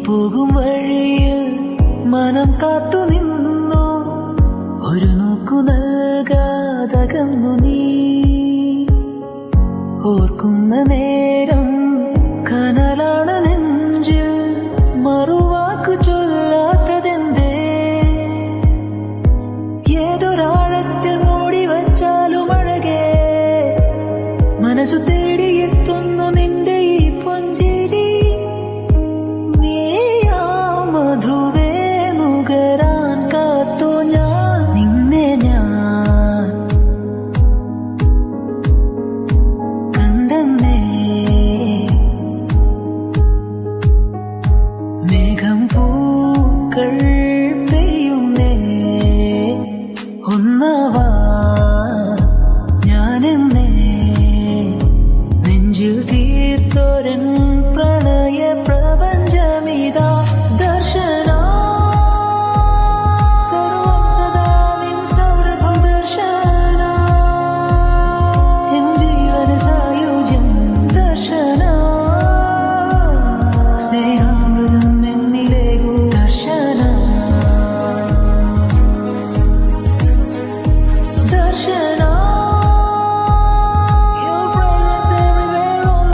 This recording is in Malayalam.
പോകും വഴിയിൽ മനം കാത്തു നിന്നു ഒരു നോക്കു നൽകാതകന്നു നീ ഓർക്കുന്ന നേരം കനലാണ് നെഞ്ചിൽ മറുവാക്കു ചൊല്ലാത്തതെന്തേ ഏതൊരാഴത്തിൽ മൂടി വച്ചാലും അഴകേ മനസ്സു തേടിയെത്തുന്നു നിന്റെ ഈ പുഞ്ചിരി നീയാ മധുവേ നുകരാൻ കാത്തു ഞാൻ നിന്നെ ഞാൻ കണ്ടെന്നേ മേഘം പൂക്കൾ പെയ്യുന്നേ ഒന്നവാ